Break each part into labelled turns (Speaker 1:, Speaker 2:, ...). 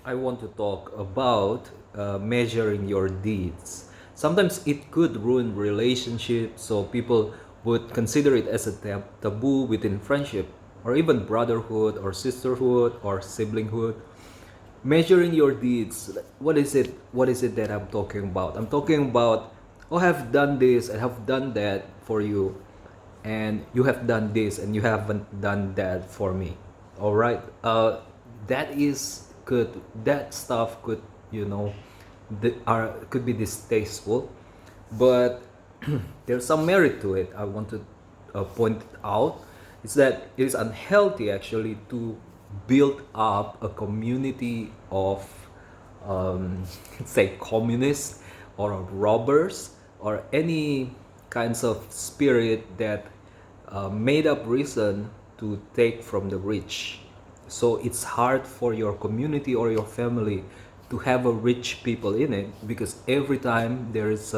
Speaker 1: I want to talk about measuring your deeds. Sometimes it could ruin relationships, so people would consider it as a taboo within friendship, or even brotherhood, or sisterhood, or siblinghood. Measuring your deeds. What is it? What is it that I'm talking about? I'm talking about, oh, I have done this, I have done that for you, and you have done this, and you haven't done that for me. All right. That is good. That stuff could, could be distasteful, but there's some merit to it. I want to point out is that it is unhealthy actually to build up a community of, say, communists or robbers or any kinds of spirit that made up reason to take from the rich. So it's hard for your community or your family to have a rich people in it, because every time there's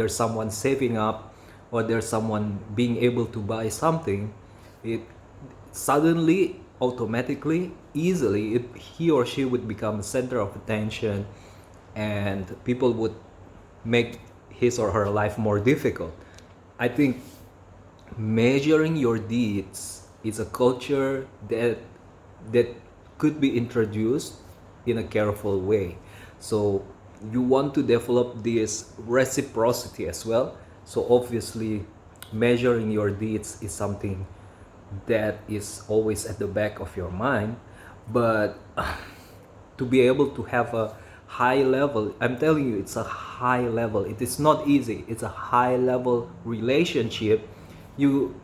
Speaker 1: someone saving up, or there's someone being able to buy something, it suddenly, automatically, easily, he or she would become a center of attention, and people would make his or her life more difficult. I think measuring your deeds is a culture that could be introduced in a careful way. So you want to develop this reciprocity as well. So obviously, measuring your deeds is something that is always at the back of your mind. But to be able to have a high level, I'm telling you, it's a high level. It is not easy. It's a high level relationship. You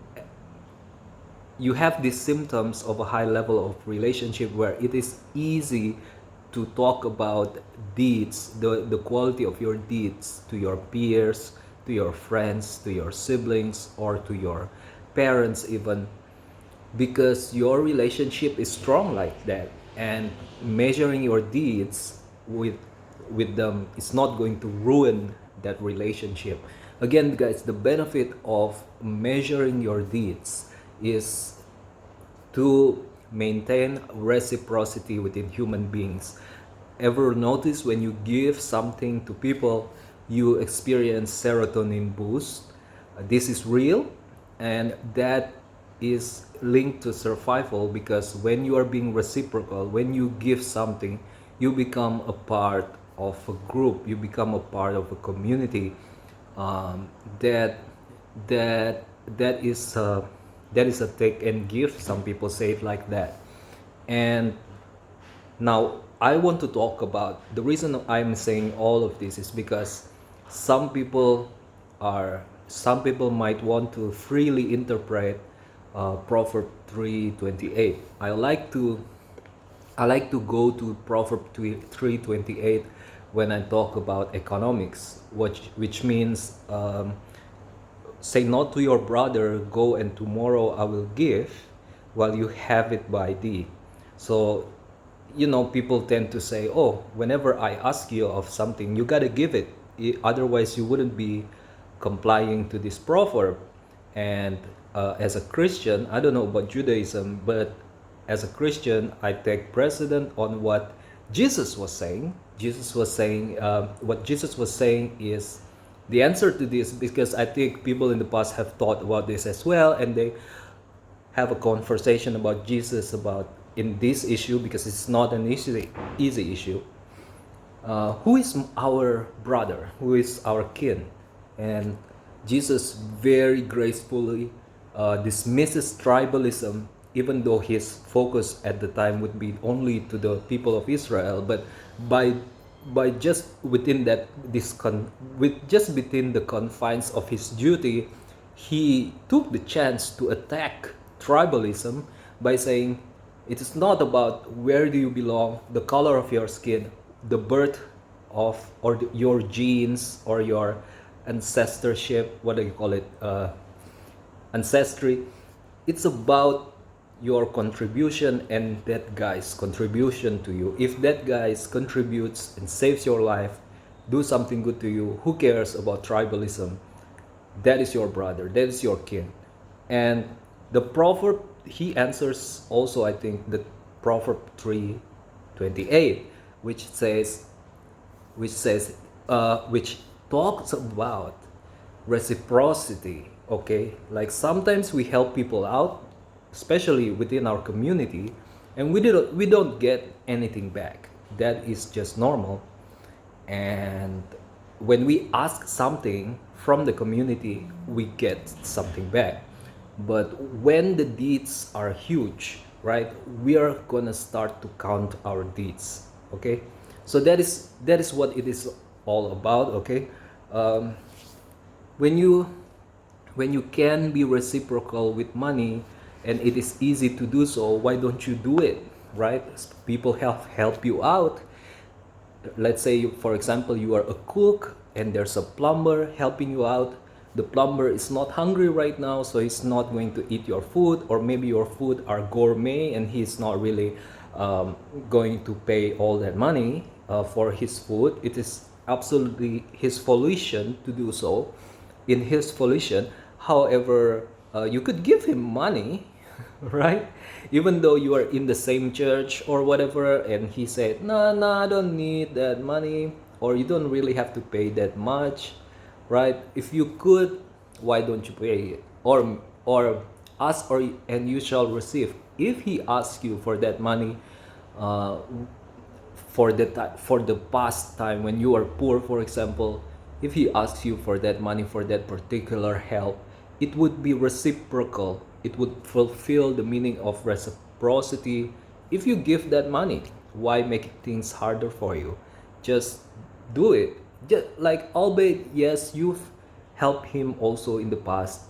Speaker 1: you have these symptoms of a high level of relationship where it is easy to talk about deeds, the quality of your deeds, to your peers, to your friends, to your siblings, or to your parents even, because your relationship is strong like that. And measuring your deeds with them is not going to ruin that relationship. Again, guys, the benefit of measuring your deeds is to maintain reciprocity within human beings. Ever notice when you give something to people, you experience serotonin boost? This is real, and that is linked to survival, because when you are being reciprocal, when you give something, you become a part of a group, you become a part of a community. um, that that that is a take and give. Some people say it like that. And now I want to talk about the reason I'm saying all of this is because some people might want to freely interpret Proverb 3:28. I like to go to Proverb 3:28 when I talk about economics, which means, say not to your brother, go and tomorrow I will give, while you have it by thee. So, people tend to say, oh, whenever I ask you of something, you gotta give it. Otherwise, you wouldn't be complying to this proverb. And as a Christian, I don't know about Judaism, but as a Christian, I take precedent on what Jesus was saying. What Jesus was saying is the answer to this, because I think people in the past have thought about this as well, and they have a conversation about Jesus about in this issue, because it's not an easy issue. Who is our brother? Who is our kin? And Jesus very gracefully dismisses tribalism, even though his focus at the time would be only to the people of Israel. But by just within just within the confines of his duty, he took the chance to attack tribalism by saying, it is not about where do you belong, the color of your skin, the birth of, or your genes, or your ancestorship, what do you call it, ancestry. It's about your contribution and that guy's contribution to you. If that guy contributes and saves your life, do something good to you, who cares about tribalism? That is your brother, that is your kin. And the proverb, he answers also, I think, the Proverb 3:28, which says which talks about reciprocity. Okay, like sometimes we help people out, especially within our community, and we don't get anything back. That is just normal. And when we ask something from the community, we get something back. But when the deeds are huge, right, we are gonna start to count our deeds. Okay, so that is what it is all about. Okay, um, when you when you can be reciprocal with money and it is easy to do so, why don't you do it, right? People help you out. Let's say for example you are a cook and there's a plumber helping you out. The plumber is not hungry right now, so he's not going to eat your food, or maybe your food are gourmet and he's not really going to pay all that money for his food. It is absolutely his volition to do so, in his volition. However, you could give him money, right? Even though you are in the same church or whatever, and he said, "No, no, I don't need that money," or "You don't really have to pay that much," right? If you could, why don't you pay it? Or ask, or and you shall receive. If he asks you for that money, uh, for the past time when you are poor, for example, if he asks you for that money for that particular help, it would be reciprocal. It would fulfill the meaning of reciprocity. If you give that money, why make things harder for you? Just do it. Just like, albeit yes, you've helped him also in the past,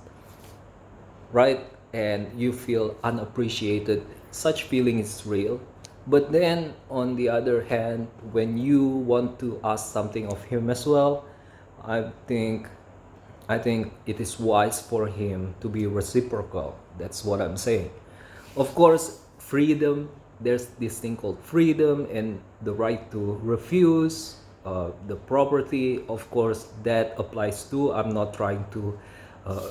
Speaker 1: right? And you feel unappreciated. Such feeling is real. But then, on the other hand, when you want to ask something of him as well, I think I think it is wise for him to be reciprocal. That's what I'm saying. Of course, freedom. There's this thing called freedom and the right to refuse. The property, of course, that applies too. Uh,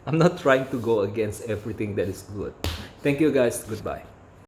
Speaker 1: I'm not trying to go against everything that is good. Thank you guys. Goodbye.